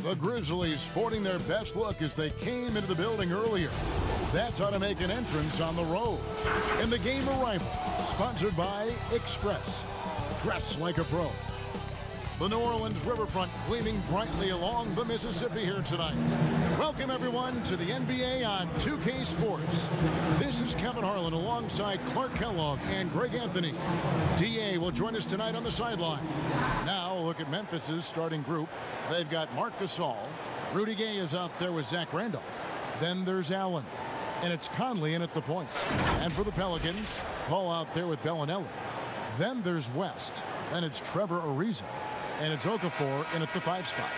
The Grizzlies sporting their best look as they came into the building earlier. That's how to make an entrance on the road. And the game arrival, sponsored by Express. Dress like a pro. The New Orleans riverfront gleaming brightly along the Mississippi here tonight. Welcome, everyone, to the NBA on 2K Sports. This is Kevin Harlan alongside Clark Kellogg and Greg Anthony. DA will join us tonight on the sideline. Now, look at Memphis's starting group. They've got Marc Gasol. Rudy Gay is out there with Zach Randolph. Then there's Allen. And it's Conley in at the point. And for the Pelicans, Paul out there with Bellinelli. Then there's West. Then it's Trevor Ariza. And it's Okafor in at the 5 spot.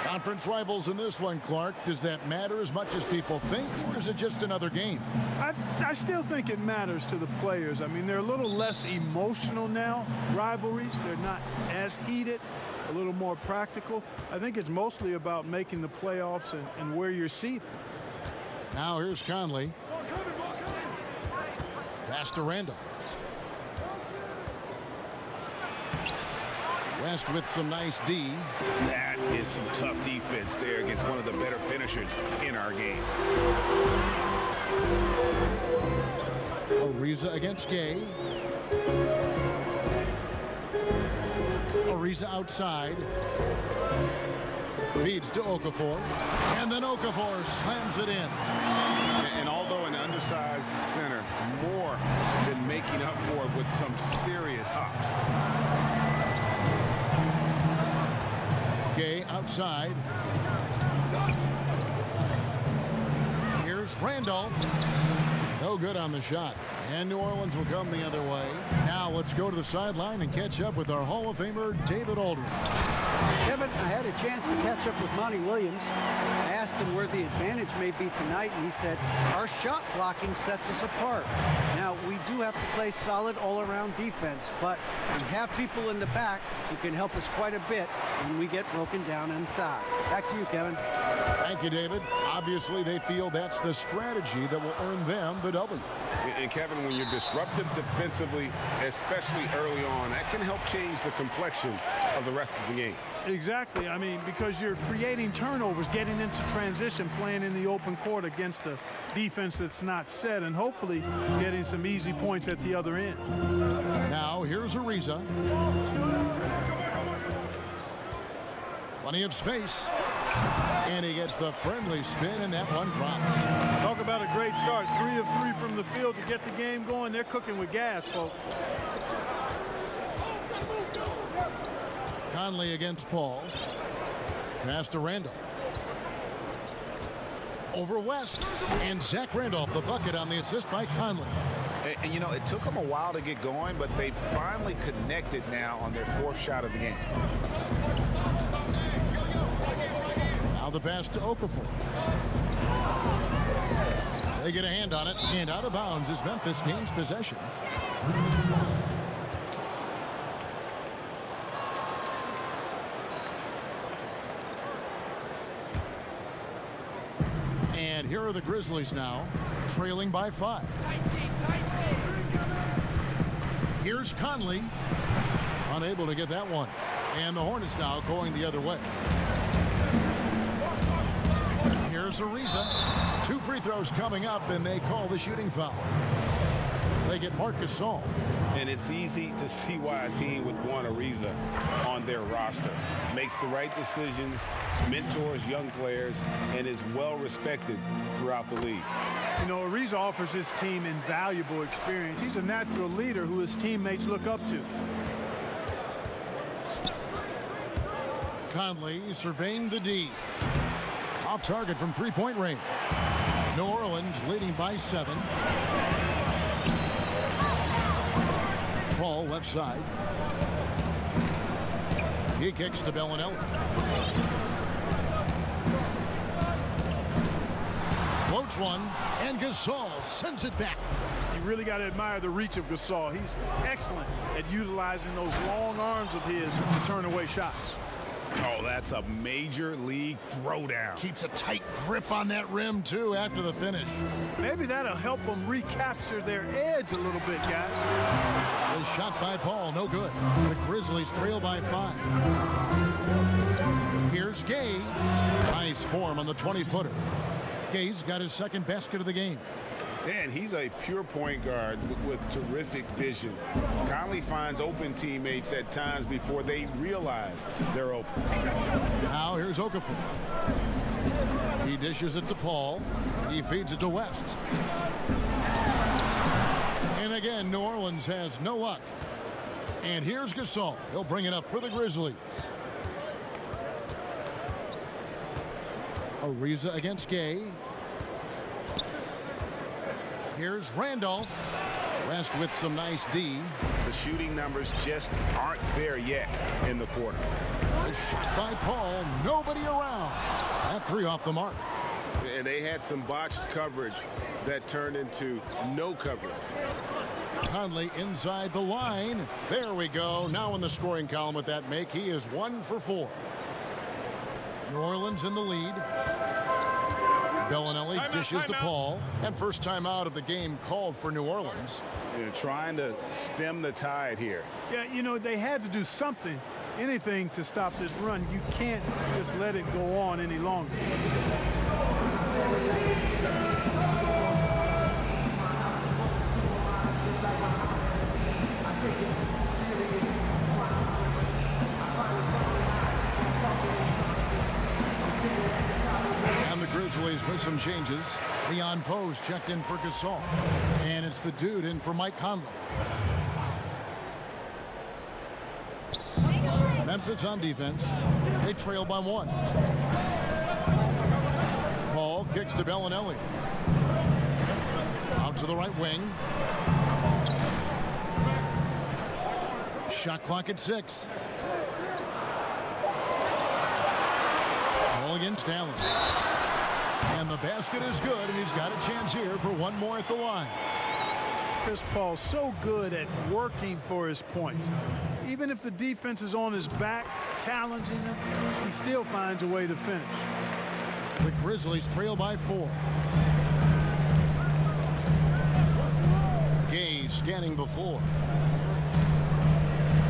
Conference rivals in this one, Clark. Does that matter as much as people think, or is it just another game? I still think it matters to the players. I mean, they're a little less emotional now, rivalries. They're not as heated, a little more practical. I think it's mostly about making the playoffs and where you're seated. Now here's Conley. Pass to Randolph. West with some nice D. That is some tough defense there against one of the better finishers in our game. Ariza against Gay. Ariza outside. Feeds to Okafor. And then Okafor slams it in. And although an undersized center, more than making up for it with some serious hops. Gay outside. Here's Randolph. No good on the shot. And New Orleans will come the other way. Now let's go to the sideline and catch up with our Hall of Famer, David Aldridge. Kevin, I had a chance to catch up with Monty Williams. I asked him where the advantage may be tonight, and he said, our shot blocking sets us apart. Now, we do have to play solid all-around defense, but we have people in the back who can help us quite a bit when we get broken down inside. Back to you, Kevin. Thank you, David. Obviously, they feel that's the strategy that will earn them the W. And Kevin, when you're disruptive defensively, especially early on, that can help change the complexion of the rest of the game. Exactly. I mean, because you're creating turnovers, getting into transition, playing in the open court against a defense that's not set, and hopefully getting some easy points at the other end. Now, here's Ariza. Plenty of space. And he gets the friendly spin, and that one drops. Talk about a great start. 3 of 3 from the field to get the game going. They're cooking with gas, folks. Conley against Paul. Pass to Randolph. Over West. And Zach Randolph, the bucket on the assist by Conley. And you know, it took them a while to get going, but they finally connected now on their 4th shot of the game. Now the pass to Okafor. They get a hand on it, and out of bounds as Memphis gains possession. And here are the Grizzlies now, trailing by 5. Here's Conley, unable to get that one. And the Hornets now going the other way. Here's Ariza. 2 free throws coming up, and they call the shooting foul. They get Marc Gasol. And it's easy to see why a team would want Ariza on their roster. Makes the right decisions, mentors young players, and is well respected throughout the league. You know, Ariza offers his team invaluable experience. He's a natural leader who his teammates look up to. Conley surveying the D. Off target from three-point range. New Orleans leading by 7. Paul left side. He kicks to Bellinelli. Floats one, and Gasol sends it back. You really got to admire the reach of Gasol. He's excellent at utilizing those long arms of his to turn away shots. Oh, that's a major league throwdown. Keeps a tight grip on that rim, too, after the finish. Maybe that'll help them recapture their edge a little bit, guys. The shot by Paul, no good. The Grizzlies trail by 5. Here's Gay. Nice form on the 20-footer. Gay's got his second basket of the game. And he's a pure point guard with terrific vision. Conley finds open teammates at times before they realize they're open. Now here's Okafor. He dishes it to Paul. He feeds it to West. And again, New Orleans has no luck. And here's Gasol. He'll bring it up for the Grizzlies. Ariza against Gay. Here's Randolph. West with some nice D. The shooting numbers just aren't there yet in the quarter. A shot by Paul. Nobody around. That three off the mark. And they had some botched coverage that turned into no coverage. Conley inside the line. There we go. Now in the scoring column with that make, he is 1 for 4. New Orleans in the lead. Bellinelli dishes to Paul. And first time out of the game called for New Orleans. They're trying to stem the tide here. Yeah, you know, they had to do something, anything to stop this run. You can't just let it go on any longer. And the Grizzlies with some changes. Leon Poe's checked in for Gasol. And it's the dude in for Mike Conley. Memphis on defense. They trail by 1. Paul kicks to Bellinelli. Out to the right wing. Shot clock at 6. Paul against Allen. And the basket is good, and he's got a chance here for one more at the line. Chris Paul so good at working for his points. Even if the defense is on his back, challenging him, he still finds a way to finish. The Grizzlies trail by 4. Gay scanning the floor.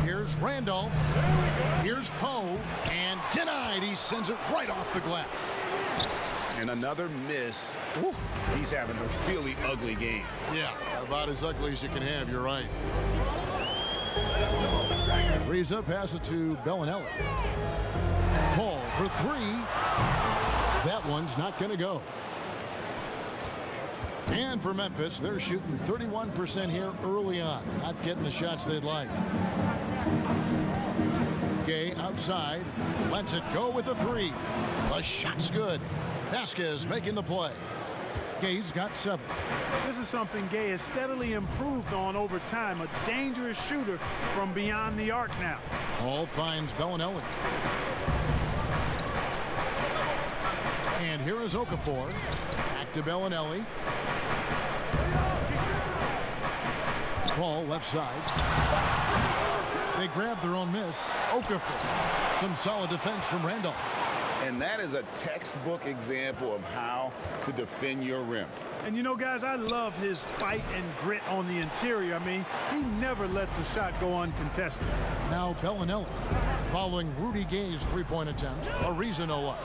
Here's Randolph. Here's Poe. And denied. He sends it right off the glass. And another miss. Woo. He's having a really ugly game. Yeah, about as ugly as you can have. You're right. Ariza pass it to Bellinelli. Paul for 3. That one's not going to go. And for Memphis, they're shooting 31% here early on. Not getting the shots they'd like. Gay outside. Lets it go with a 3. The shot's good. Vasquez making the play. Gay's got 7. This is something Gay has steadily improved on over time. A dangerous shooter from beyond the arc now. Hall finds Bellinelli. And here is Okafor. Back to Bellinelli. Ball left side. They grab their own miss. Okafor. Some solid defense from Randolph. And that is a textbook example of how to defend your rim. And you know, guys, I love his fight and grit on the interior. I mean, he never lets a shot go uncontested. Now Bellinelli following Rudy Gay's three-point attempt. Ariza no luck.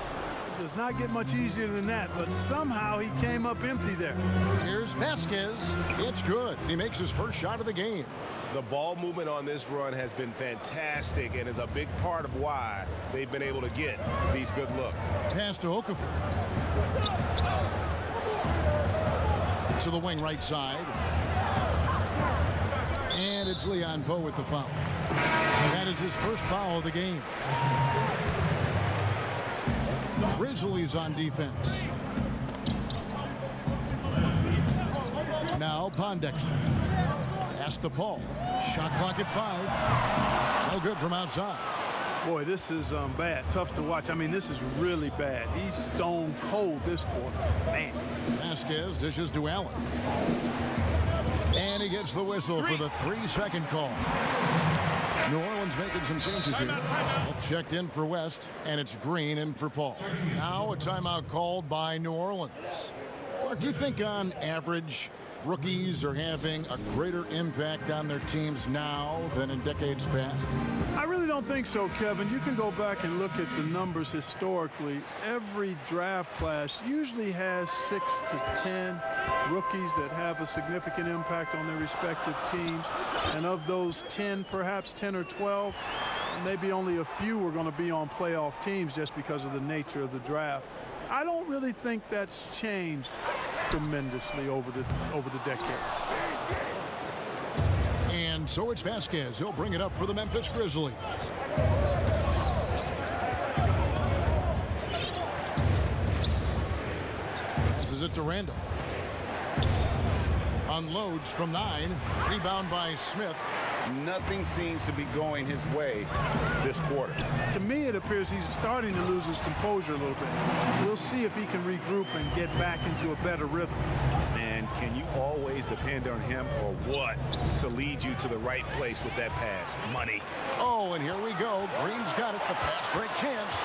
It does not get much easier than that, but somehow he came up empty there. Here's Vasquez. It's good. He makes his first shot of the game. The ball movement on this run has been fantastic and is a big part of why they've been able to get these good looks. Pass to Okafor. To the wing right side. And it's Leon Poe with the foul. That is his first foul of the game. Grizzlies on defense. Now Pondexter. Pass to Paul. Shot clock at 5. No good from outside. Boy, this is bad. Tough to watch. I mean, this is really bad. He's stone cold this quarter. Man. Vasquez dishes to Allen. And he gets the whistle for the 3-second call. New Orleans making some changes here. Smith checked in for West, and it's Green in for Paul. Now a timeout called by New Orleans. Mark, do you think on average rookies are having a greater impact on their teams now than in decades past? I really don't don't think so, Kevin. You can go back and look at the numbers historically. Every draft class usually has 6 to 10 rookies that have a significant impact on their respective teams. And of those 10, perhaps 10 or 12, maybe only a few are going to be on playoff teams just because of the nature of the draft. I don't really think that's changed tremendously over the decade. And so it's Vasquez. He'll bring it up for the Memphis Grizzlies. Passes it to Randall. Unloads from 9. Rebound by Smith. Nothing seems to be going his way this quarter. To me, it appears he's starting to lose his composure a little bit. We'll see if he can regroup and get back into a better rhythm. And can you always depend on him or what to lead you to the right place with that pass? Money. Oh, and here we go. Green's got it. The pass break chance.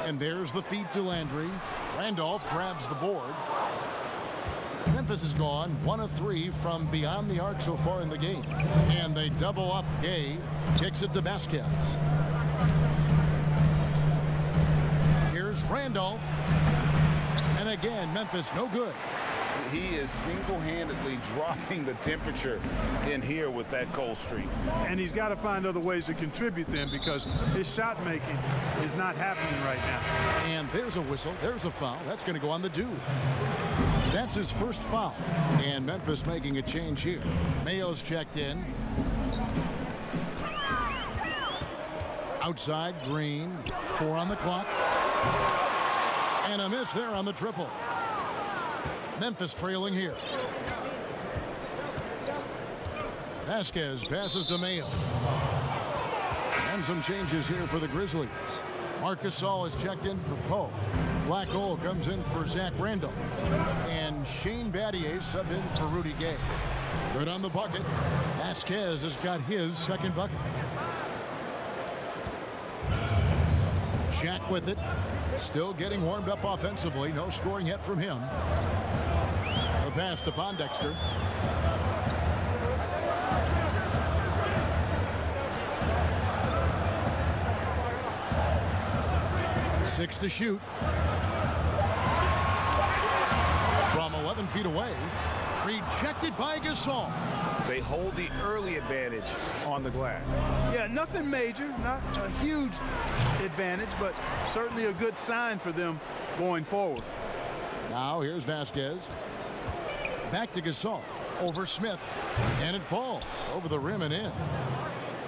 And there's the feed to Landry. Randolph grabs the board. Memphis is gone 1 of 3 from beyond the arc so far in the game. And they double up. Gay kicks it to Vasquez. Here's Randolph. And again, Memphis no good. He is single-handedly dropping the temperature in here with that cold streak. And he's got to find other ways to contribute then, because his shot making is not happening right now. And there's a whistle. There's a foul. That's going to go on the dude. That's his first foul. And Memphis making a change here. Mayo's checked in. Outside, Green. 4 on the clock. And a miss there on the triple. Memphis trailing here. Vasquez passes to Mayo. And some changes here for the Grizzlies. Marc Gasol is checked in for Poe. Black Hole comes in for Zach Randolph. And Shane Battier subbed in for Rudy Gay. Good on the bucket. Vasquez has got his second bucket. Shaq with it. Still getting warmed up offensively. No scoring yet from him. The pass to Pondexter. Six to shoot. From 11 feet away. Rejected by Gasol. They hold the early advantage on the glass. Yeah, nothing major, not a huge advantage, but certainly a good sign for them going forward. Now here's Vasquez. Back to Gasol. Over Smith. And it falls over the rim and in.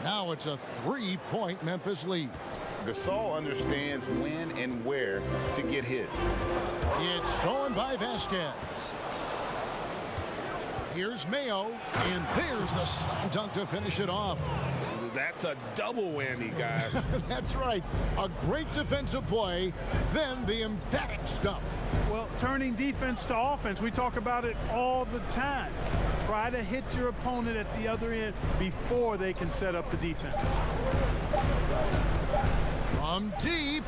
Now it's a 3-point Memphis lead. Gasol understands when and where to get his. It's stolen by Vasquez. Here's Mayo, and there's the slam dunk to finish it off. That's a double whammy, guys. That's right. A great defensive play, then the emphatic stuff. Well, turning defense to offense, we talk about it all the time. Try to hit your opponent at the other end before they can set up the defense. From deep,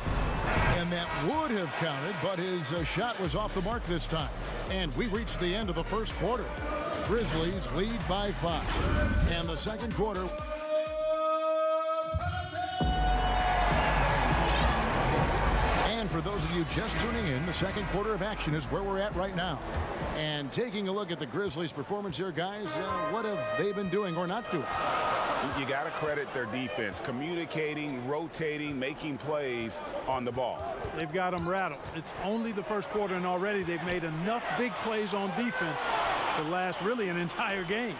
and that would have counted, but his shot was off the mark this time. And we reached the end of the first quarter. Grizzlies lead by 5. And the second quarter. And for those of you just tuning in, the second quarter of action is where we're at right now. And taking a look at the Grizzlies' performance here, guys, what have they been doing or not doing? You got to credit their defense, communicating, rotating, making plays on the ball. They've got them rattled. It's only the first quarter, and already they've made enough big plays on defense to last really an entire game.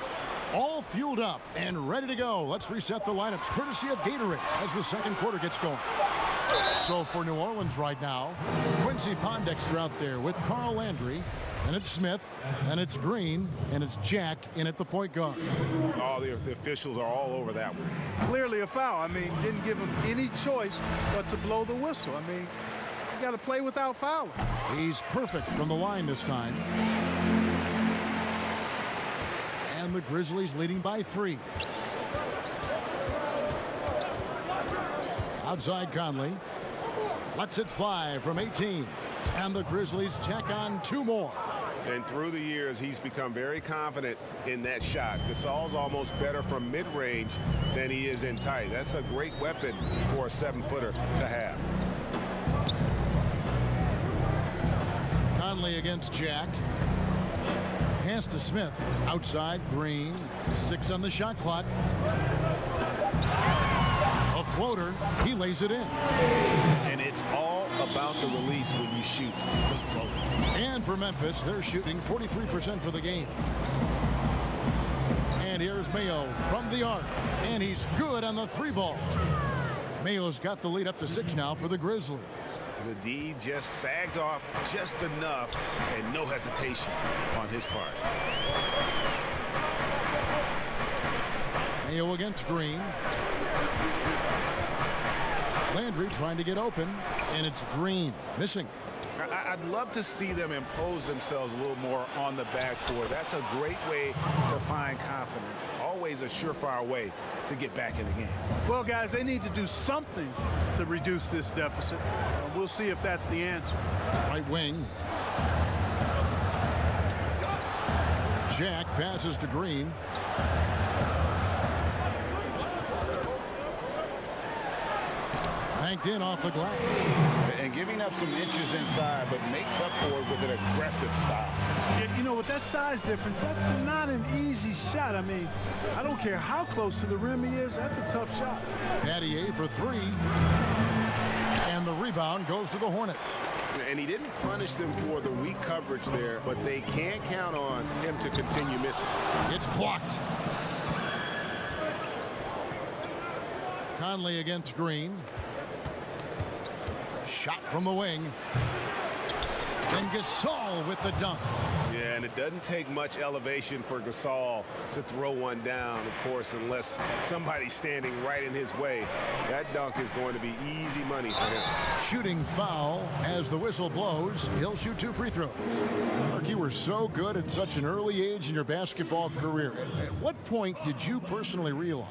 All fueled up and ready to go. Let's reset the lineups courtesy of Gatorade as the second quarter gets going. So for New Orleans right now, Quincy Pondexter out there with Carl Landry. And it's Smith, and it's Green, and it's Jack in at the point guard. Oh, the officials are all over that one. Clearly a foul. I mean, didn't give him any choice but to blow the whistle. I mean, you got to play without fouling. He's perfect from the line this time. And the Grizzlies leading by 3. Outside Conley. Lets it fly from 18. And the Grizzlies tack on 2 more. And through the years, he's become very confident in that shot. Gasol's almost better from mid-range than he is in tight. That's a great weapon for a 7-footer to have. Conley against Jack. Pass to Smith. Outside, Green. 6 on the shot clock. A floater. He lays it in. And it's all about the release when you shoot the floater. And for Memphis, they're shooting 43% for the game. And here's Mayo from the arc. And he's good on the 3-ball. Mayo's got the lead up to 6 now for the Grizzlies. The D just sagged off just enough, and no hesitation on his part. Mayo against Green. Landry trying to get open, and it's Green missing. I'd love to see them impose themselves a little more on the backboard. That's a great way to find confidence. Always a surefire way to get back in the game. Well, guys, they need to do something to reduce this deficit. We'll see if that's the answer. Right wing. Shaq passes to Green. Banked in off the glass. And giving up some inches inside, but makes up for it with an aggressive style. You know, with that size difference, that's not an easy shot. I mean, I don't care how close to the rim he is. That's a tough shot. Pattier for 3. And the rebound goes to the Hornets. And he didn't punish them for the weak coverage there, but they can't count on him to continue missing. It's blocked. Conley against Green. Shot from the wing. And Gasol with the dunk. Yeah, and it doesn't take much elevation for Gasol to throw one down, of course, unless somebody's standing right in his way. That dunk is going to be easy money for him. Shooting foul as the whistle blows. He'll shoot 2 free throws. Mark, you were so good at such an early age in your basketball career. At what point did you personally realize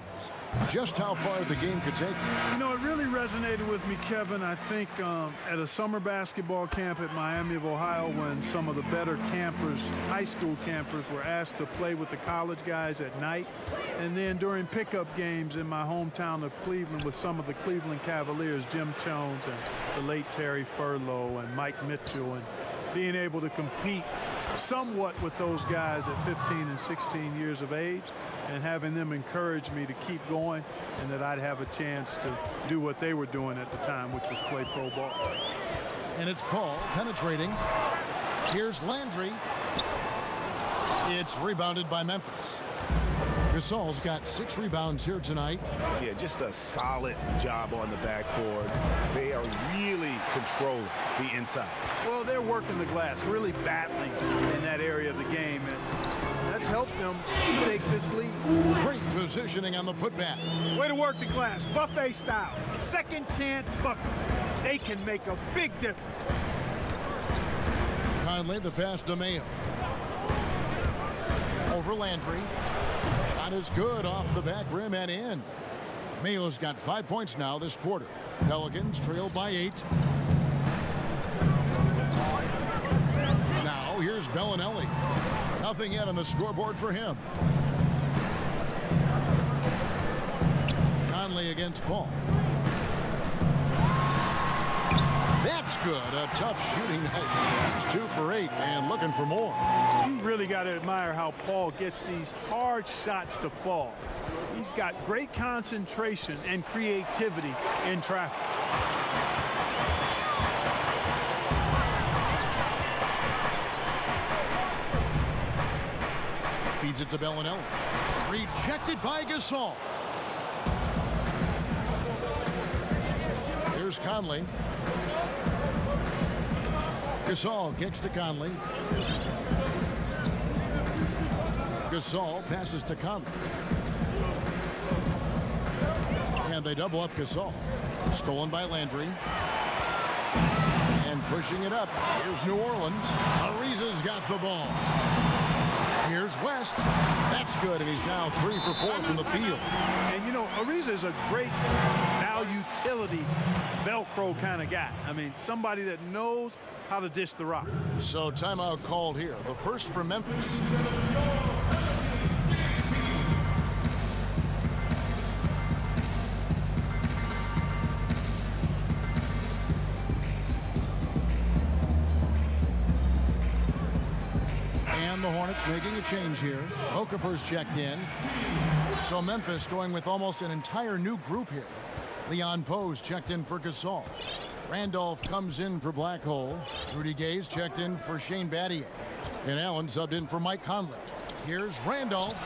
just how far the game could take you? You know, it really resonated with me, Kevin, I think at a summer basketball camp at Miami of Ohio, when some of the better campers, high school campers, were asked to play with the college guys at night. And then during pickup games in my hometown of Cleveland with some of the Cleveland Cavaliers, Jim Jones and the late Terry Furlow and Mike Mitchell, and being able to compete somewhat with those guys at 15 and 16 years of age, and having them encourage me to keep going, and that I'd have a chance to do what they were doing at the time, which was play pro ball. And it's Paul penetrating. Here's Landry. It's rebounded by Memphis. Gasol's got 6 rebounds here tonight. Yeah, just a solid job on the backboard. They are really controlling the inside. Well, they're working the glass, really battling in that area of the game, and that's helped them take this lead. Great positioning on the putback. Way to work the glass, buffet style. Second chance bucket. They can make a big difference. Conley, the pass to Mayo. Over Landry. Shot is good off the back rim and in. Mayo's got 5 points now this quarter. Pelicans trail by 8. Now here's Bellinelli. Nothing yet on the scoreboard for him. Conley against Paul. That's good. A tough shooting night. He's 2 for 8 and looking for more. You really got to admire how Paul gets these hard shots to fall. He's got great concentration and creativity in traffic. Feeds it to Bellinelli. Rejected by Gasol. Here's Conley. Gasol kicks to Conley. Gasol passes to Conley. And they double up Gasol. Stolen by Landry. And pushing it up. Here's New Orleans. Ariza's got the ball. Here's West. That's good, and he's now 3 for 4 from the field. And, you know, Ariza is a great utility Velcro kind of guy. I mean, somebody that knows how to dish the rock. So timeout called here. The first for Memphis. And the Hornets making a change here. Okafor's checked in. So Memphis going with almost an entire new group here. Leon Poe's checked in for Gasol. Randolph comes in for Black Hole. Rudy Gay's checked in for Shane Battier. And Allen subbed in for Mike Conley. Here's Randolph.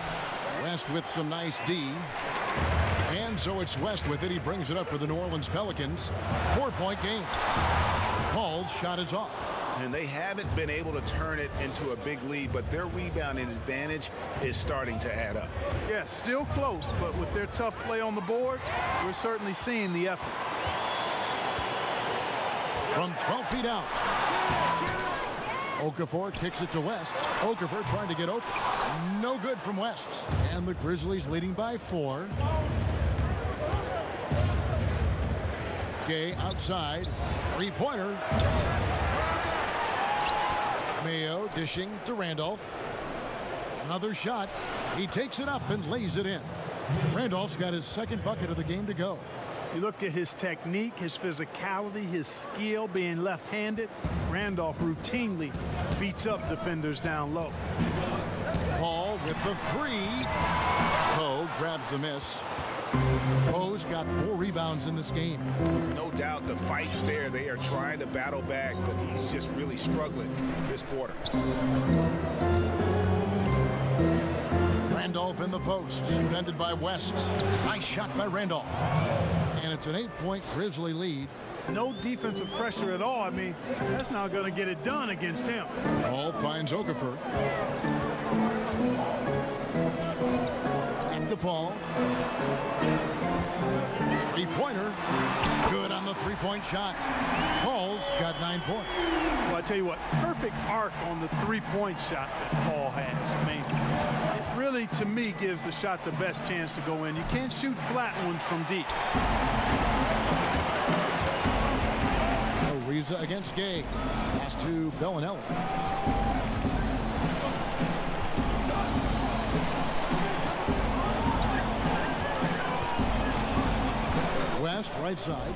West with some nice D. And so it's West with it. He brings it up for the New Orleans Pelicans. 4-point game. Paul's shot is off. And they haven't been able to turn it into a big lead, but their rebounding advantage is starting to add up. Yeah, still close, but with their tough play on the boards, we're certainly seeing the effort. From 12 feet out. Okafor kicks it to West. Okafor trying to get open. No good from West. And the Grizzlies leading by 4. Gay outside. Three-pointer. Mayo dishing to Randolph. Another shot. He takes it up and lays it in. Randolph's got his second bucket of the game to go. You look at his technique, his physicality, his skill being left-handed. Randolph routinely beats up defenders down low. Paul with the 3. Poe grabs the miss. Poe's got 4 rebounds in this game. No doubt the fight's there. They are trying to battle back, but he's just really struggling this quarter. Randolph in the post, defended by West. Nice shot by Randolph. And it's an 8-point Grizzly lead. No defensive pressure at all. I mean, that's not going to get it done against him. Paul finds Okafor. Back to Paul. Three-pointer. Good on the three-point shot. Paul's got 9 points. Well, I tell you what, perfect arc on the three-point shot that Paul has. I mean, it really, to me, gives the shot the best chance to go in. You can't shoot flat ones from deep. Ariza against Gay. Pass to Bellinelli. West, right side.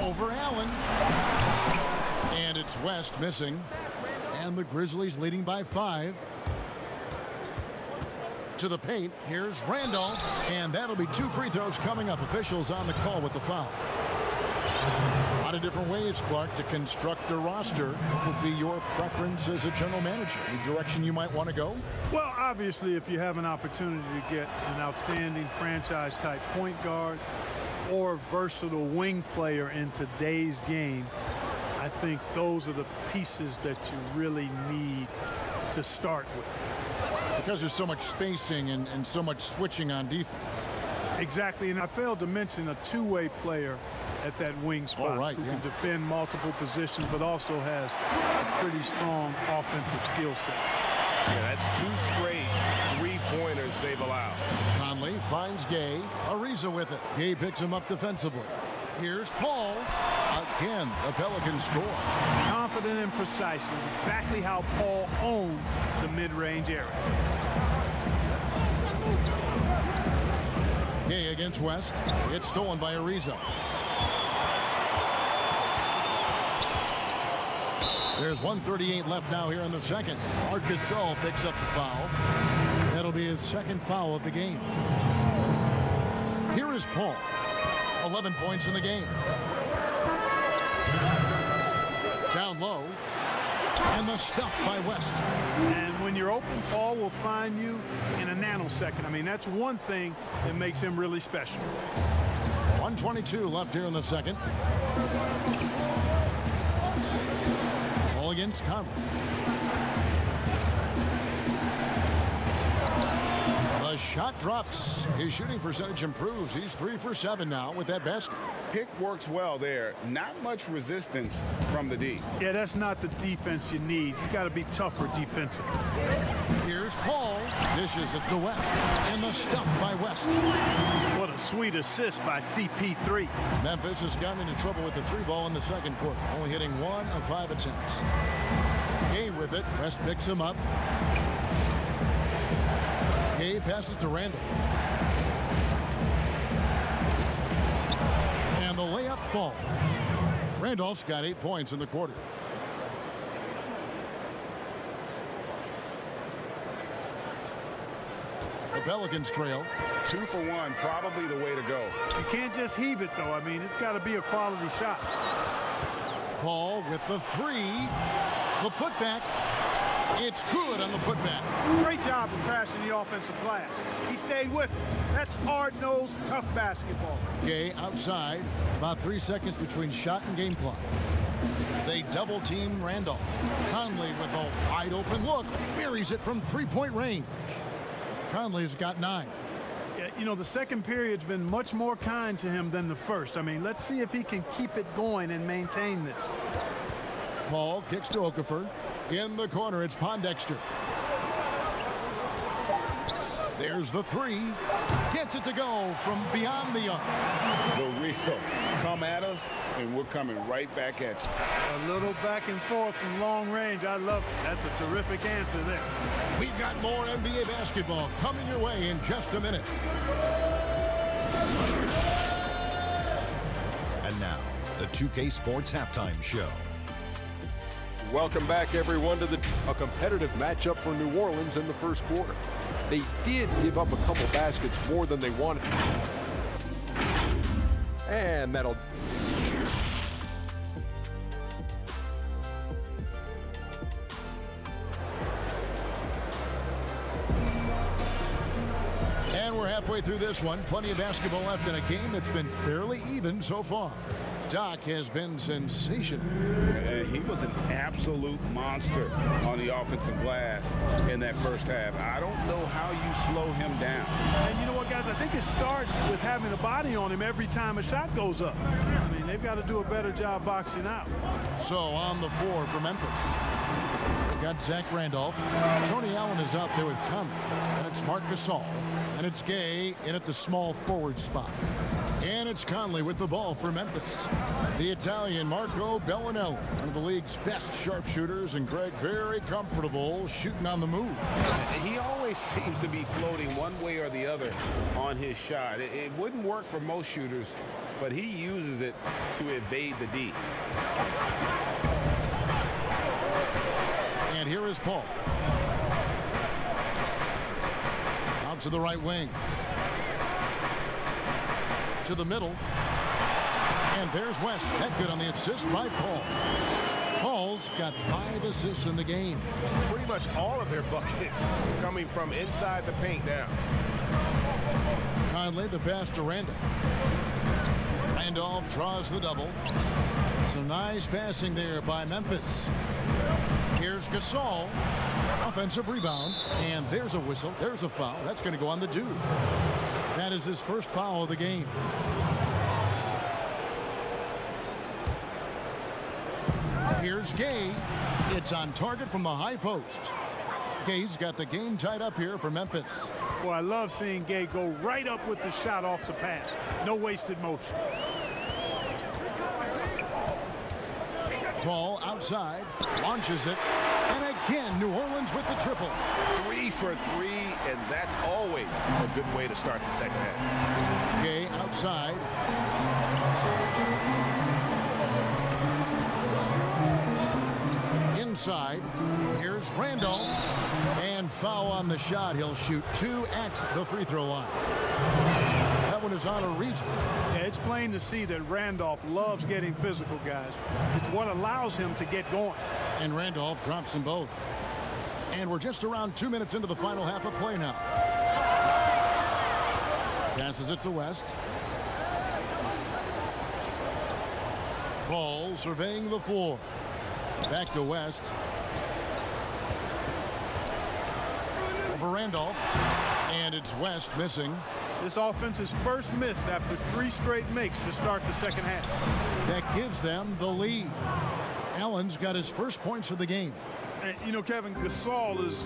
Over Allen. And it's West missing. And the Grizzlies leading by 5. To the paint. Here's Randolph. And that'll be 2 free throws coming up. Officials on the call with the foul. A lot of different ways, Clark, to construct a roster. What would be your preference as a general manager? Any direction you might want to go? Well, obviously, if you have an opportunity to get an outstanding franchise-type point guard or versatile wing player in today's game, I think those are the pieces that you really need to start with. Because there's so much spacing and so much switching on defense. Exactly, and I failed to mention a two-way player at that wing spot who can defend multiple positions but also has a pretty strong offensive skill set. Yeah, that's 2 straight three-pointers they've allowed. Conley finds Gay. Ariza with it. Gay picks him up defensively. Here's Paul. Again, the Pelicans score. Confident and precise is exactly how Paul owns the mid-range area. Gay against West. It's stolen by Ariza. There's 1:38 left now here in the second. Art Gasol picks up the foul. That'll be his second foul of the game. Here is Paul. 11 points in the game. Down low. And the stuff by West. And when you're open, Paul will find you in a nanosecond. I mean, that's one thing that makes him really special. 1:22 left here in the second. Ball against Conley. The the shot drops. His shooting percentage improves. He's 3 for 7 now with that basket. Pick works well there. Not much resistance from the D. Yeah, that's not the defense you need. You got to be tougher defensively. Here's Paul. Dishes it to West. And the stuff by West. What a sweet assist by CP3. Memphis has gotten into trouble with the 3-ball in the second quarter, only hitting 1 of 5 attempts. Gay with it. West picks him up. Gay passes to Randall. And the layup falls. Randolph's got 8 points in the quarter. The Pelicans trail. 2 for 1, probably the way to go. You can't just heave it, though. I mean, it's got to be a quality shot. Paul with the 3. The putback. It's good on the putback. Great job of crashing the offensive glass. He stayed with it. That's hard-nosed, tough basketball. Gay outside. About 3 seconds between shot and game clock. They double-team Randolph. Conley with a wide-open look. Buries it from 3-point range. Conley's got 9. Yeah, you know, the second period's been much more kind to him than the first. I mean, let's see if he can keep it going and maintain this. Paul kicks to Okafor. In the corner, it's Pondexter. There's the 3. Gets it to go from beyond the arc. The real. Come at us, and we're coming right back at you. A little back and forth from long range. I love it. That's a terrific answer there. We've got more NBA basketball coming your way in just a minute. And now, the 2K Sports Halftime Show. Welcome back, everyone, to a competitive matchup for New Orleans in the first quarter. They did give up a couple baskets more than they wanted. And that'll... And we're halfway through this one. Plenty of basketball left in a game that's been fairly even so far. Doc has been sensational. He was an absolute monster on the offensive glass in that first half. I don't know how you slow him down. And you know what, guys? I think it starts with having a body on him every time a shot goes up. I mean, they've got to do a better job boxing out. So on the floor for Memphis. They've got Zach Randolph. Tony Allen is out there with Conley. And it's Marc Gasol. And it's Gay in at the small forward spot. And it's Conley with the ball for Memphis. The Italian Marco Bellinelli, one of the league's best sharpshooters, and Greg very comfortable shooting on the move. He always seems to be floating one way or the other on his shot. It wouldn't work for most shooters, but he uses it to evade the D. And here is Paul. Out to the right wing. To the middle. And there's West. That good on the assist by Paul. Paul's got 5 assists in the game. Pretty much all of their buckets coming from inside the paint now. Conley, the pass to Randolph. Randolph draws the double. Some nice passing there by Memphis. Here's Gasol. Offensive rebound. And there's a whistle. There's a foul. That's going to go on the dude. That is his first foul of the game. Here's Gay. It's on target from the high post. Gay's got the game tied up here for Memphis. Boy, I love seeing Gay go right up with the shot off the pass. No wasted motion. Paul outside, launches it, and again, New Orleans with the triple. 3 for 3, and that's always a good way to start the second half. Gay outside. Inside, here's Randolph, and foul on the shot. He'll shoot 2 at the free throw line. That one is on Ariza. Yeah, it's plain to see that Randolph loves getting physical, guys. It's what allows him to get going. And Randolph drops them both. And we're just around 2 minutes into the final half of play now. Passes it to West. Paul surveying the floor. Back to West. Over Randolph. And it's West missing. This offense's first miss after 3 straight makes to start the second half. That gives them the lead. Allen's got his first points of the game. And, you know, Kevin, Gasol is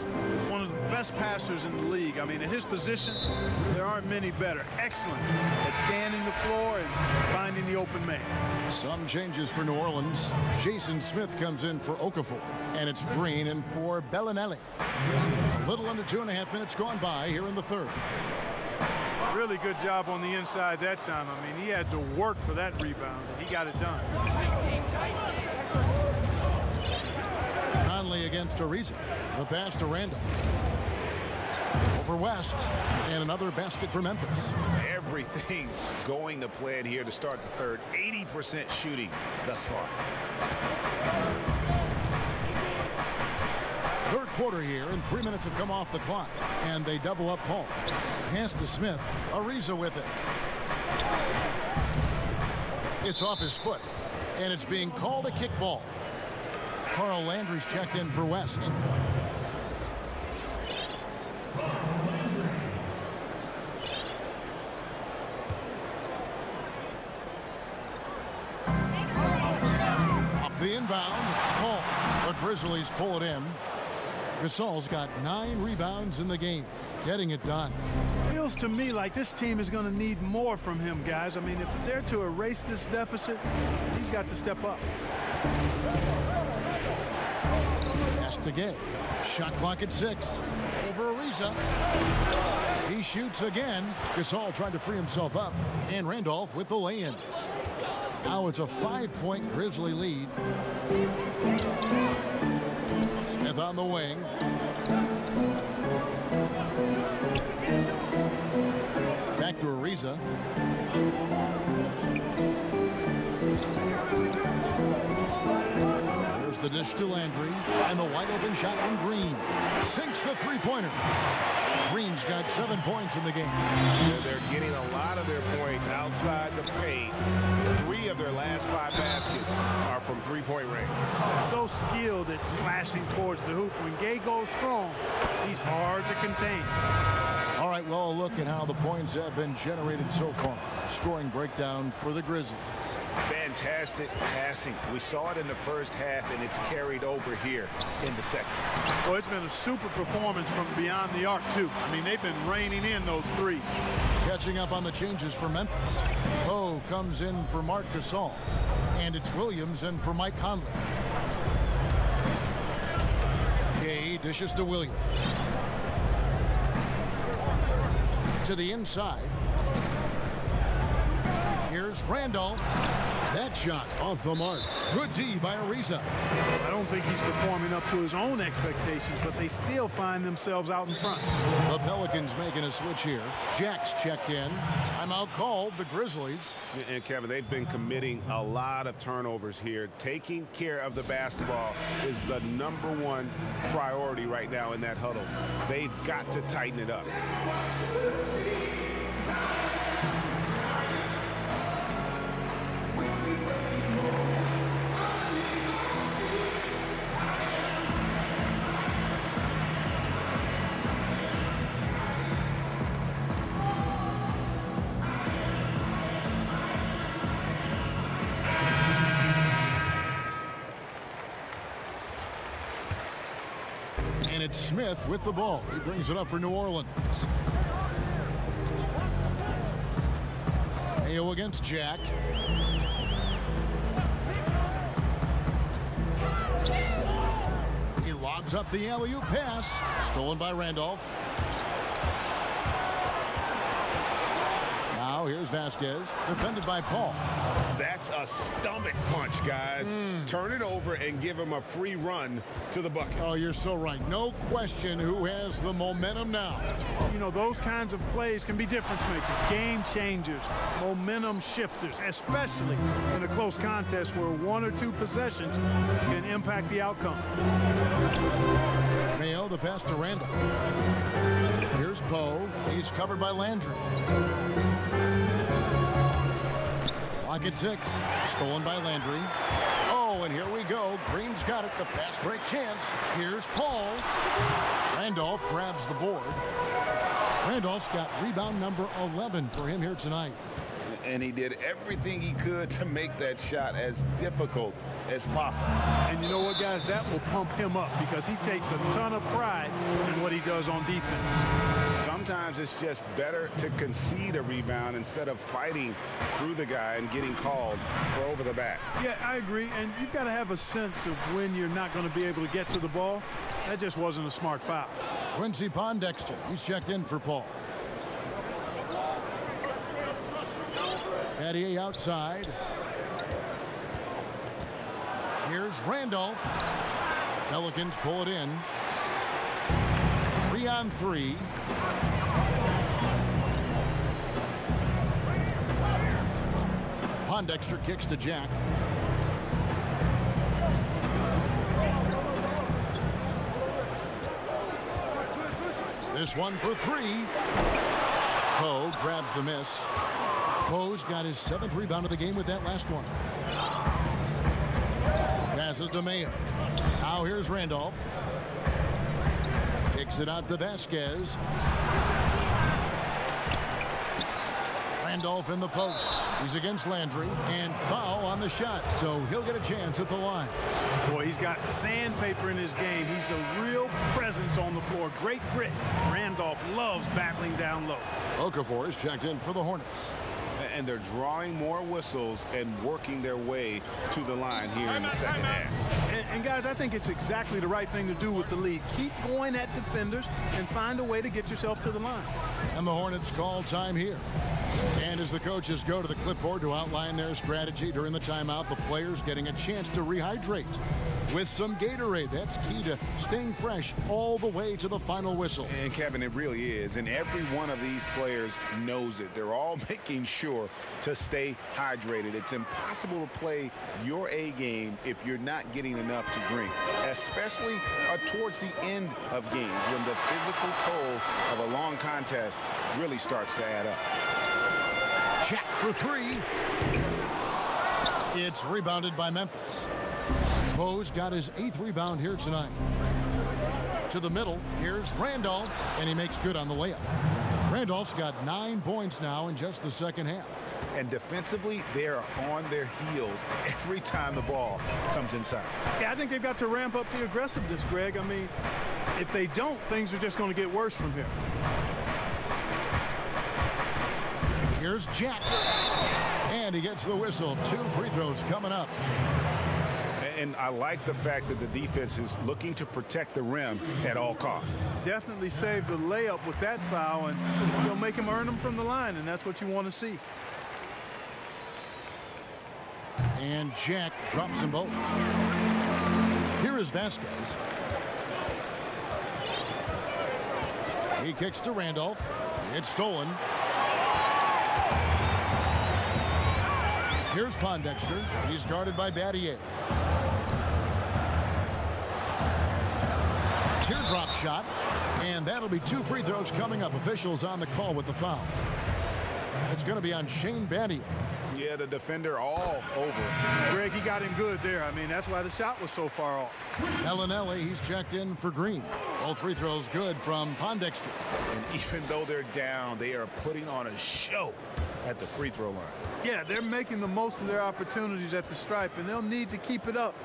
one of the best passers in the league. I mean, at his position, there aren't many better. Excellent at scanning the floor and finding the open man. Some changes for New Orleans. Jason Smith comes in for Okafor. And it's Green in for Bellinelli. A little under 2.5 minutes gone by here in the third. Really good job on the inside that time. I mean, he had to work for that rebound, and he got it done. Conley against Ariza. The pass to Randall. Over West. And another basket for Memphis. Everything going to plan here to start the third. 80% shooting thus far. Third quarter here, and 3 minutes have come off the clock. And they double up Paul. Pass to Smith. Ariza with it. It's off his foot. And it's being called a kickball. Carl Landry's checked in for West. Off the inbound. Paul. The Grizzlies pull it in. Gasol's got 9 rebounds in the game. Getting it done. Feels to me like this team is going to need more from him, guys. I mean, if they're to erase this deficit, he's got to step up. Pass to Gay. Shot clock at 6. Over Ariza. He shoots again. Gasol tried to free himself up. And Randolph with the lay-in. Now it's a 5-point Grizzly lead. Smith on the wing. Back to Ariza. There's the dish to Landry. And the wide open shot from Green. Sinks the three-pointer. Green's got 7 points in the game. They're getting a lot of their points outside the paint. 3 of their last 5 baskets are from three-point range. So skilled at slashing towards the hoop. When Gay goes strong, he's hard to contain. All right, well, a look at how the points have been generated so far. Scoring breakdown for the Grizzlies. Fantastic passing. We saw it in the first half, and it's carried over here in the second. Well, it's been a super performance from beyond the arc, too. I mean, they've been raining in those threes. Catching up on the changes for Memphis. Poe comes in for Marc Gasol. And it's Williams in for Mike Conley. Gay dishes to Williams. To the inside. Here's Randolph. That shot off the mark. Good D by Ariza. I don't think he's performing up to his own expectations, but they still find themselves out in front. The Pelicans making a switch here. Jack's checked in. Timeout called, the Grizzlies. And Kevin, they've been committing a lot of turnovers here. Taking care of the basketball is the #1 priority right now in that huddle. They've got to tighten it up. And it's Smith with the ball. He brings it up for New Orleans. Mayo against Jack. He lobs up the alley-oop pass. Stolen by Randolph. Now here's Vasquez. Defended by Paul. That's a stomach punch, guys. Turn it over and give him a free run to the bucket. Oh, you're so right. No question who has the momentum now. You know, those kinds of plays can be difference makers, game changers, momentum shifters, especially in a close contest where 1 or 2 possessions can impact the outcome. Mayo, the pass to Randall. Here's Poe. He's covered by Landry. Clock at 6. Stolen by Landry. Oh, and here we go. Green's got it. The pass break chance. Here's Paul. Randolph grabs the board. Randolph's got rebound number 11 for him here tonight. And he did everything he could to make that shot as difficult as possible. And you know what, guys? That will pump him up because he takes a ton of pride in what he does on defense. Sometimes it's just better to concede a rebound instead of fighting through the guy and getting called for over the back. Yeah, I agree. And you've got to have a sense of when you're not going to be able to get to the ball. That just wasn't a smart foul. Quincy Pondexter, he's checked in for Paul. Battier outside. Here's Randolph. Pelicans pull it in. 3-on-3. Pondexter kicks to Jack. This one for three. Poe grabs the miss. Poe's got his 7th rebound of the game with that last one. Passes to Mayo. Now here's Randolph. Kicks it out to Vasquez. Randolph in the post. He's against Landry. And foul on the shot, so he'll get a chance at the line. Boy, he's got sandpaper in his game. He's a real presence on the floor. Great grit. Randolph loves battling down low. Okafor is checked in for the Hornets. And they're drawing more whistles and working their way to the line here in the second half. And guys, I think it's exactly the right thing to do with the lead. Keep going at defenders and find a way to get yourself to the line. And the Hornets call time here. And as the coaches go to the clipboard to outline their strategy during the timeout, the players getting a chance to rehydrate with some Gatorade. That's key to staying fresh all the way to the final whistle. And Kevin, it really is. And every one of these players knows it. They're all making sure to stay hydrated. It's impossible to play your A game if you're not getting enough to drink, especially towards the end of games when the physical toll of a long contest really starts to add up. Shaq for three. It's rebounded by Memphis. Poe's got his 8th rebound here tonight. To the middle, here's Randolph, and he makes good on the layup. Randolph's got 9 points now in just the second half. And defensively, they're on their heels every time the ball comes inside. Yeah, I think they've got to ramp up the aggressiveness, Greg. I mean, if they don't, things are just going to get worse from here. Here's Jack. And he gets the whistle. 2 free throws coming up. And I like the fact that the defense is looking to protect the rim at all costs. Definitely saved the layup with that foul, and they'll make him earn them from the line, and that's what you want to see. And Jack drops them both. Here is Vasquez. He kicks to Randolph. It's stolen. Here's Pondexter. He's guarded by Battier. Teardrop shot, and that'll be 2 free throws coming up. Officials on the call with the foul. It's going to be on Shane Battier. Yeah, the defender all over. Greg, he got him good there. I mean, that's why the shot was so far off. Bellinelli, he's checked in for Green. All free throws good from Pondexter. And even though they're down, they are putting on a show at the free throw line. Yeah, they're making the most of their opportunities at the stripe, and they'll need to keep it up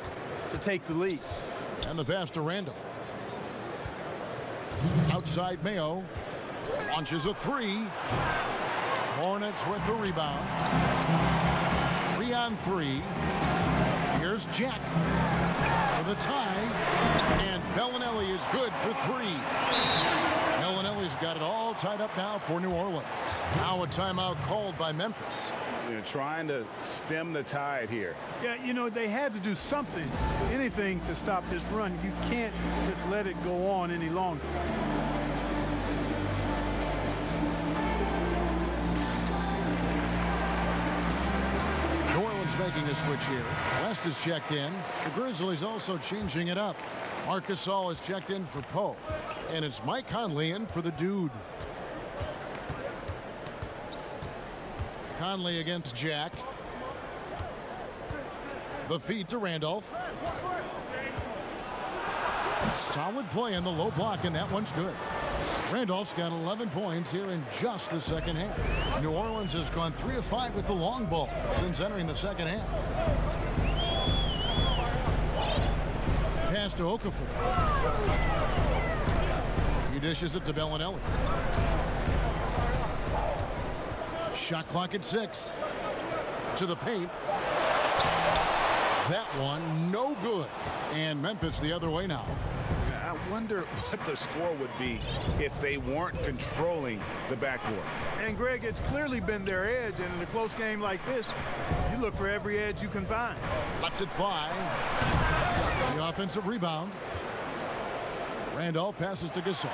to take the lead. And the pass to Randolph. Outside Mayo. Launches a 3. Hornets with the rebound. 3-on-3. Here's Jack for the tie. And Bellinelli is good for 3. Bellinelli's got it all tied up now for New Orleans. Now a timeout called by Memphis. They're trying to stem the tide here. Yeah, you know, they had to do something, anything to stop this run. You can't just let it go on any longer. New Orleans making a switch here. West is checked in. The Grizzlies also changing it up. Marc Gasol is checked in for Poe. And it's Mike Conley in for the Dude. Conley against Jack. The feed to Randolph. Solid play in the low block, and that one's good. Randolph's got 11 points here in just the second half. New Orleans has gone 3 of 5 with the long ball since entering the second half. Pass to Okafor. He dishes it to Bellinelli. Shot clock at 6. To the paint. That one no good. And Memphis the other way now. I wonder what the score would be if they weren't controlling the backboard. And Greg, it's clearly been their edge, and in a close game like this, you look for every edge you can find. Lets it fly. The offensive rebound. Randolph passes to Gasol.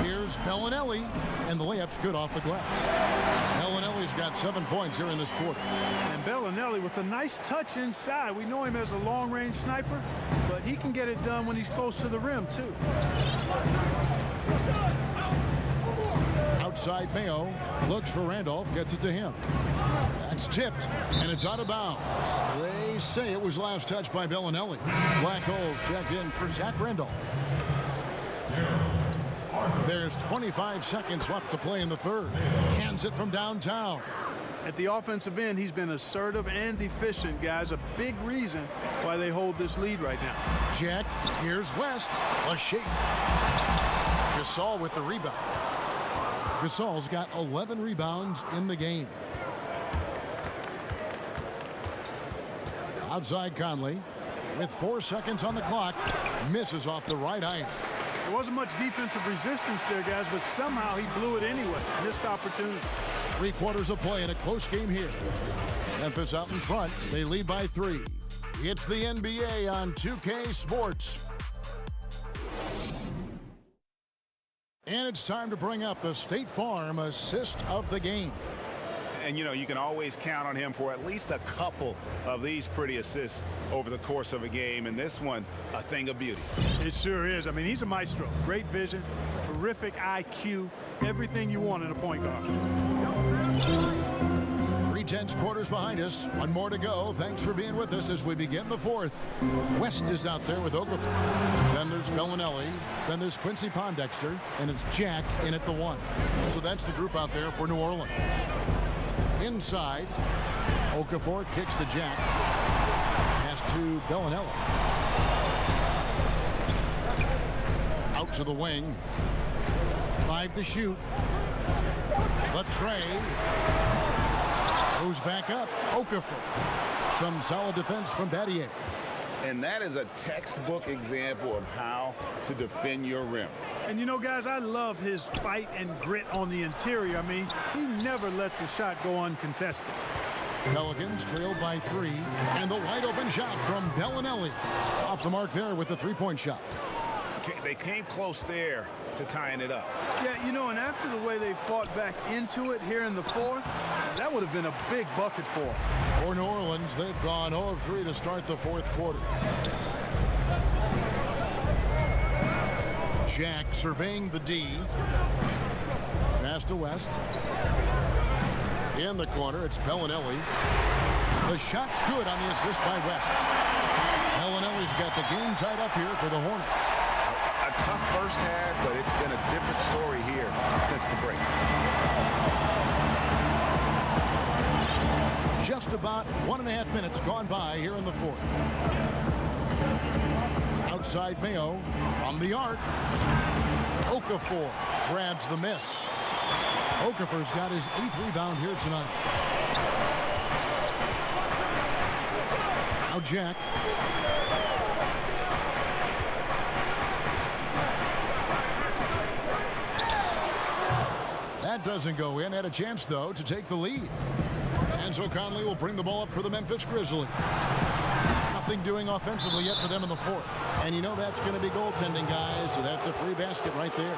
Here's Bellinelli, and the layup's good off the glass. Bellinelli's got 7 points here in this quarter. And Bellinelli with a nice touch inside. We know him as a long-range sniper, but he can get it done when he's close to the rim, too. Outside Mayo looks for Randolph, gets it to him. That's tipped, and it's out of bounds. They say it was last touched by Bellinelli. Black holes checked in for Zach Randolph. There's 25 seconds left to play in the third. Cans it from downtown. At the offensive end, he's been assertive and efficient, guys. A big reason why they hold this lead right now. Jack, here's West. A shake. Gasol with the rebound. Gasol's got 11 rebounds in the game. Outside Conley with 4 seconds on the clock. Misses off the right iron. There wasn't much defensive resistance there, guys, but somehow he blew it anyway. Missed opportunity. 3 quarters of play in a close game here. Memphis out in front. They lead by 3. It's the NBA on 2K Sports. And it's time to bring up the State Farm assist of the game. And, you know, you can always count on him for at least a couple of these pretty assists over the course of a game. And this one, a thing of beauty. It sure is. I mean, he's a maestro. Great vision, terrific IQ, everything you want in a point guard. 3/10 quarters behind us. 1 more to go. Thanks for being with us as we begin the fourth. West is out there with Okafor. Then there's Bellinelli. Then there's Quincy Pondexter. And it's Jack in at the 1. So that's the group out there for New Orleans. Inside, Okafor kicks to Jack. Pass to Bellinelli. Out to the wing. 5 to shoot. The tray. Goes back up. Okafor. Some solid defense from Battier. And that is a textbook example of how to defend your rim. And, you know, guys, I love his fight and grit on the interior. I mean, he never lets a shot go uncontested. Pelicans trailed by 3. And the wide open shot from Bellinelli. Off the mark there with the 3-point shot. They came close there to tying it up. Yeah, you know, and after the way they fought back into it here in the fourth, that would have been a big bucket for them. For New Orleans, they've gone 0 of 3 to start the fourth quarter. Jack surveying the D. Pass to West. In the corner, it's Bellinelli. The shot's good on the assist by West. Bellinelli's got the game tied up here for the Hornets. A tough first half, but it's been a different story here since the break. Just about 1.5 minutes gone by here in the fourth. Outside Mayo from the arc. Okafor grabs the miss. Okafor's got his 8th rebound here tonight. Now Jack. That doesn't go in. Had a chance, though, to take the lead. Enzo Conley will bring the ball up for the Memphis Grizzlies. Nothing doing offensively yet for them in the fourth. And you know that's going to be goaltending, guys, so that's a free basket right there.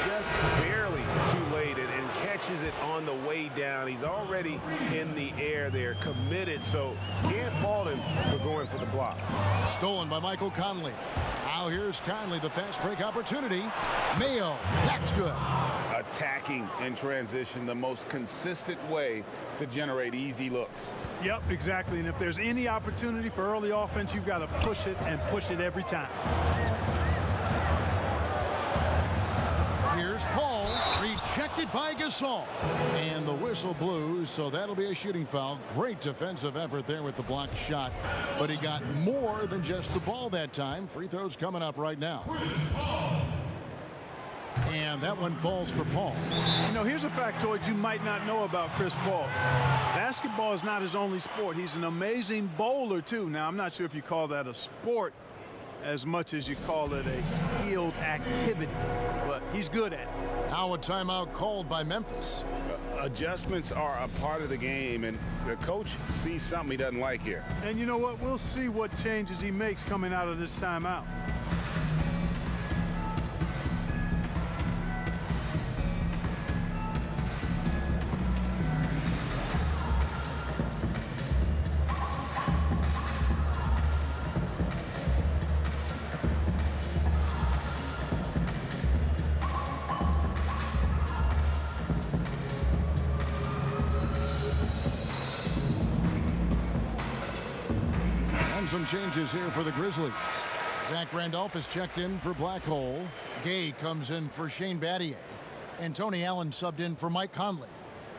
Just barely too late and catches it on the way down. He's already in the air there, committed, so can't fault him for going for the block. Stolen by Michael Conley. Now here's Conley, the fast break opportunity. Mayo, that's good. Attacking in transition, the most consistent way to generate easy looks. Yep, exactly. And if there's any opportunity for early offense, you've got to push it and push it every time. deflected by Gasol. And the whistle blows, so that'll be a shooting foul. Great defensive effort there with the blocked shot. But he got more than just the ball that time. Free throws coming up right now. And that one falls for Paul. You know, here's a factoid you might not know about Chris Paul. Basketball is not his only sport. He's an amazing bowler, too. Now, I'm not sure if you call that a sport as much as you call it a skilled activity, but he's good at it. Now a timeout called by Memphis. Adjustments are a part of the game, and the coach sees something he doesn't like here. And you know what? We'll see what changes he makes coming out of this timeout. Some changes here for the Grizzlies. Zach Randolph is checked in for Black Hole. Gay comes in for Shane Battier. And Tony Allen subbed in for Mike Conley.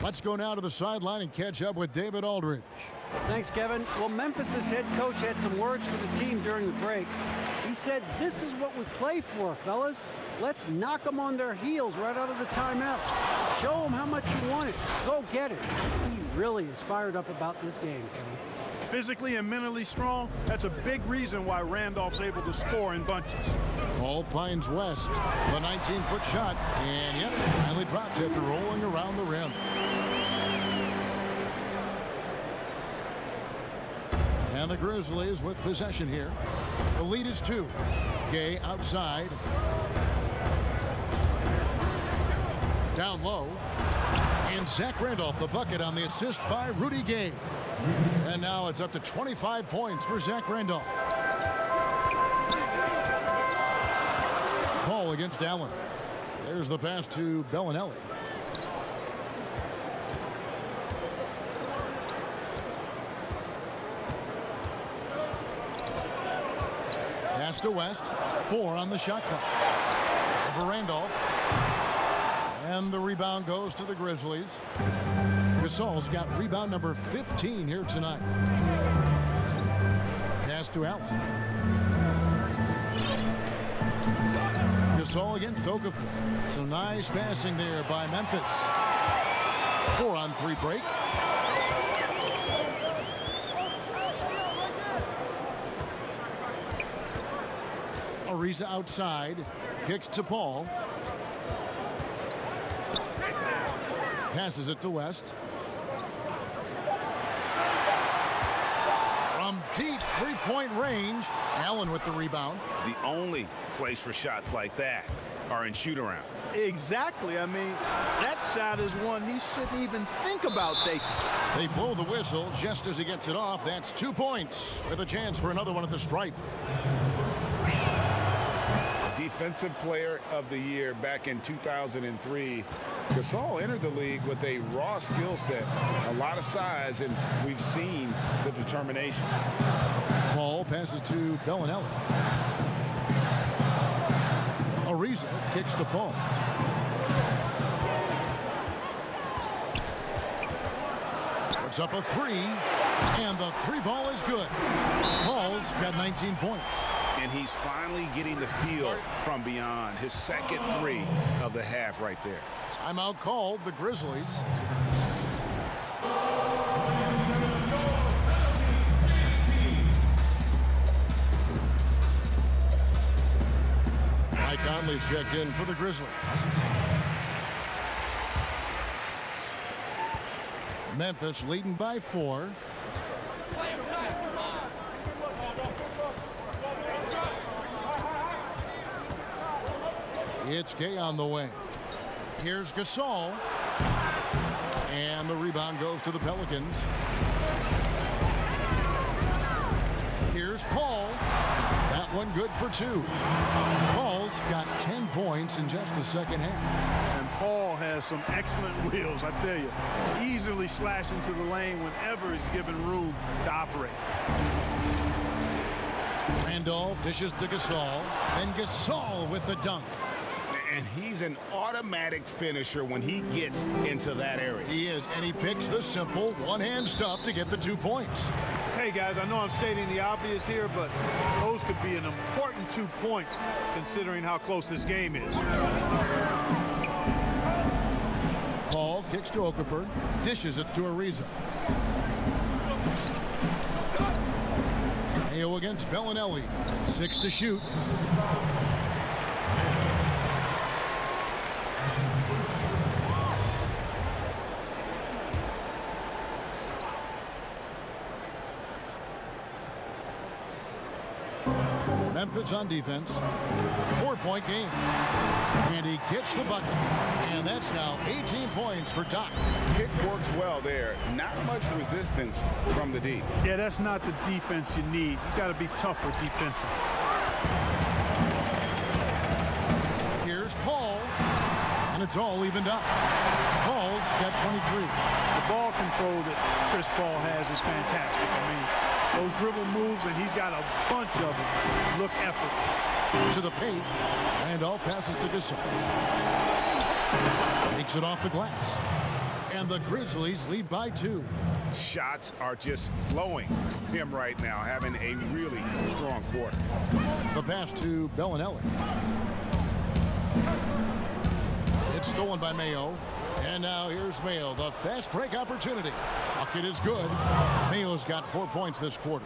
Let's go now to the sideline and catch up with David Aldridge. Thanks, Kevin. Well, Memphis's head coach had some words for the team during the break. He said, "This is what we play for, fellas. Let's knock them on their heels right out of the timeout. Show them how much you want it. Go get it." He really is fired up about this game, Kevin. Physically and mentally strong, that's a big reason why Randolph's able to score in bunches. Ball finds West. The 19-foot shot. And yep, finally drops after rolling around the rim. And the Grizzlies with possession here. The lead is 2. Gay outside. Down low. And Zach Randolph, the bucket on the assist by Rudy Gay. And now it's up to 25 points for Zach Randolph. Paul against Allen. There's the pass to Bellinelli. Pass to West. 4 on the shot clock. For Randolph. And the rebound goes to the Grizzlies. Gasol's got rebound number 15 here tonight. Pass to Allen. Gasol against Okafor. Some nice passing there by Memphis. 4-on-3 break. Ariza outside. Kicks to Paul. Passes it to West. From deep three-point range, Allen with the rebound. The only place for shots like that are in shoot-around. Exactly. I mean, that shot is one he shouldn't even think about taking. They blow the whistle just as he gets it off. That's 2 points with a chance for another one at the stripe. Defensive Player of the Year back in 2003. Gasol entered the league with a raw skill set, a lot of size, and we've seen the determination. Paul passes to Bellinelli. Ariza kicks to Paul. Puts up a 3, and the 3 ball is good. Paul's got 19 points. And he's finally getting the feel from beyond. His second 3 of the half right there. Timeout called, the Grizzlies. Mike Conley's checked in for the Grizzlies. Memphis leading by 4. It's Gay on the way. Here's Gasol. And the rebound goes to the Pelicans. Here's Paul. That one good for 2. Paul's got 10 points in just the second half. And Paul has some excellent wheels, I tell you. Easily slash into the lane whenever he's given room to operate. Randolph dishes to Gasol. And Gasol with the dunk. And he's an automatic finisher when he gets into that area. He is, and he picks the simple one-hand stuff to get the 2 points. Hey, guys, I know I'm stating the obvious here, but those could be an important 2 points considering how close this game is. Paul kicks to Okafor, dishes it to Ariza. Mayo against Bellinelli. 6 to shoot. Memphis on defense. 4-point game. And he gets the bucket. And that's now 18 points for Doc. Pick works well there. Not much resistance from the D. Yeah, that's not the defense you need. You got to be tougher defensively. Here's Paul. And it's all evened up. Paul's got 23. The ball control that Chris Paul has is fantastic. I mean, those dribble moves, and he's got a bunch of them, look effortless. To the paint. Randolph passes to Gasol. Takes it off the glass. And the Grizzlies lead by 2. Shots are just flowing from him right now, having a really strong quarter. The pass to Bellinelli. It's stolen by Mayo. And now here's Mayo, the fast break opportunity. Bucket is good. Mayo's got 4 points this quarter.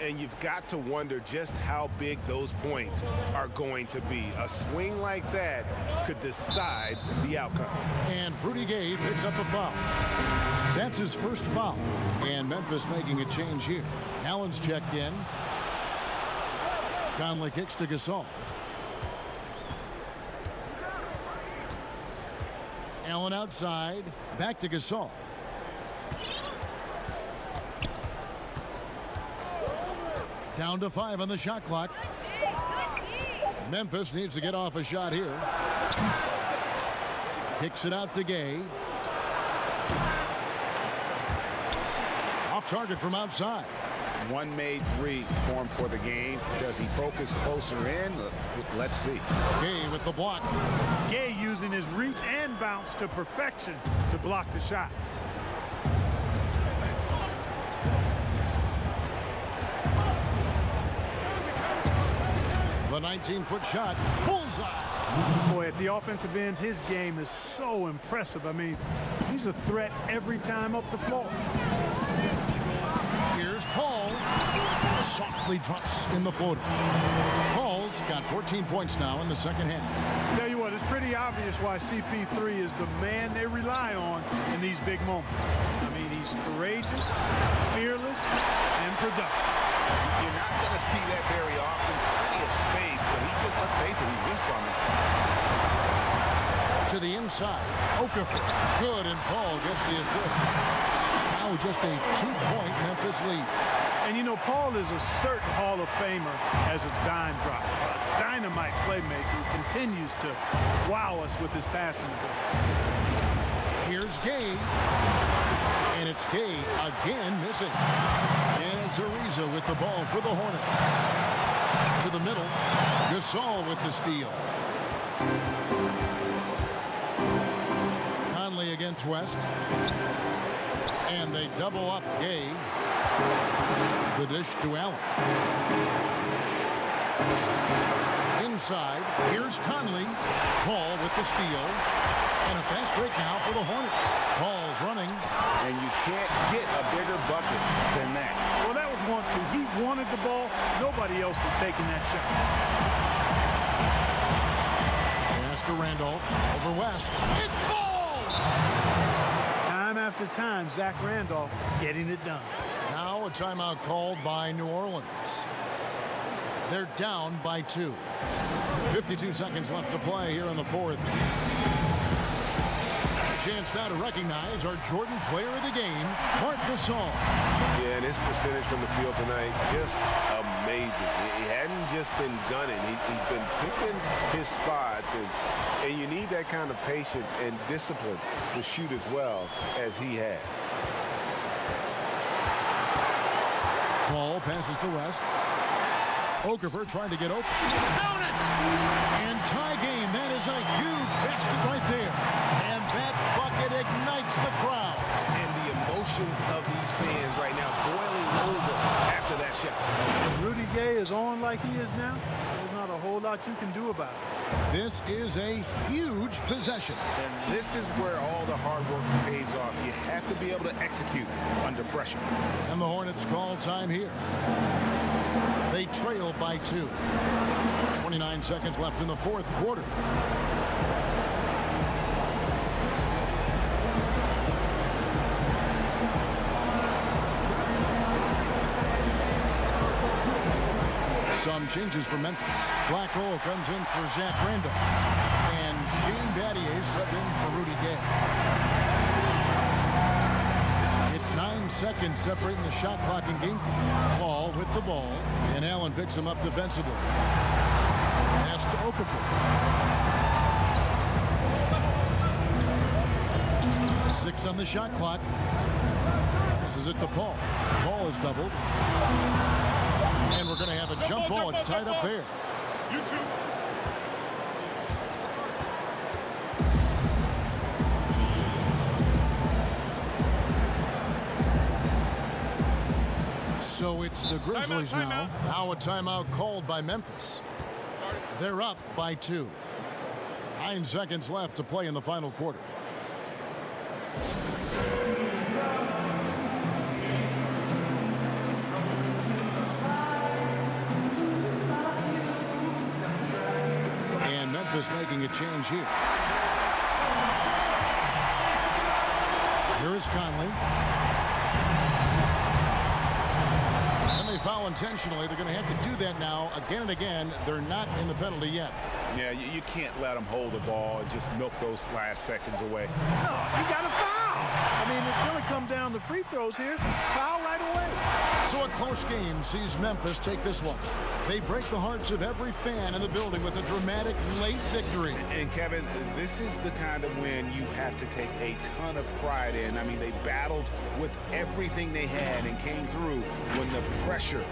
And you've got to wonder just how big those points are going to be. A swing like that could decide the outcome. And Rudy Gay picks up a foul. That's his first foul. And Memphis making a change here. Allen's checked in. Conley kicks to Gasol. Allen outside. Back to Gasol. Down to 5 on the shot clock. Memphis needs to get off a shot here. Kicks it out to Gay. Off target from outside. One made 3 for him for the game. Does he focus closer in? Let's see. Gay with the block. Gay using his reach and bounce to perfection to block the shot. The 19-foot shot. Bullseye. Boy, at the offensive end, his game is so impressive. I mean, he's a threat every time up the floor. Here's Paul. Softly drops in the floater. Paul's got 14 points now in the second half. Tell you what, it's pretty obvious why CP3 is the man they rely on in these big moments. I mean, he's courageous, fearless, and productive. You're not going to see that very often. Plenty of space, but he just, let's face it, he whiffs on it. To the inside. Okafor. Good, and Paul gets the assist. Now just a 2-point Memphis lead. And, you know, Paul is a certain Hall of Famer as a dime drop. A dynamite playmaker who continues to wow us with his passing ability. Here's Gay. And it's Gay again missing. And it's Ariza with the ball for the Hornets. To the middle. Gasol with the steal. Conley against West. And they double up Gay. The dish to Allen. Inside, here's Conley. Paul with the steal. And a fast break now for the Hornets. Paul's running. And you can't get a bigger bucket than that. Well, that was 1-2. He wanted the ball. Nobody else was taking that shot. Pass to Randolph. Over West. It falls! Time after time, Zach Randolph getting it done. Now a timeout called by New Orleans. They're down by 2. 52 seconds left to play here in the fourth. A chance now to recognize our Jordan player of the game, Marc Gasol. Yeah, and his percentage from the field tonight, just amazing. He hadn't just been gunning. He's been picking his spots, and you need that kind of patience and discipline to shoot as well as he had. Paul passes to West. Okafor trying to get open. Count it! And tie game. That is a huge basket right there. And that bucket ignites the crowd. And the emotions of these fans right now boiling over after that shot. When Rudy Gay is on like he is now, there's not a whole lot you can do about it. This is a huge possession. And this is where all the hard work pays off. You have to be able to execute under pressure. And the Hornets call time here. They trail by 2. 29 seconds left in the fourth quarter. Some changes for Memphis. Black Hole comes in for Zach Randolph. And Shane Battier subbed in for Rudy Gay. It's 9 seconds separating the shot clock and game. Ball with the ball. And Allen picks him up defensively. Pass to Okafor. 6 on the shot clock. Passes it to Paul. Paul is doubled. And we're going to have a jump ball. It's tied up there. You two. So it's the Grizzlies now. Now a timeout called by Memphis. They're up by 2. 9 seconds left to play in the final quarter. And Memphis making a change here. Here is Conley. Foul intentionally. They're going to have to do that now again and again. They're not in the penalty yet. Yeah, you can't let them hold the ball and just milk those last seconds away. No, you got to foul. I mean, it's going to come down to free throws here. Foul right away. So a close game sees Memphis take this one. They break the hearts of every fan in the building with a dramatic late victory. And Kevin, this is the kind of win you have to take a ton of pride in. I mean, they battled with everything they had and came through when the pressure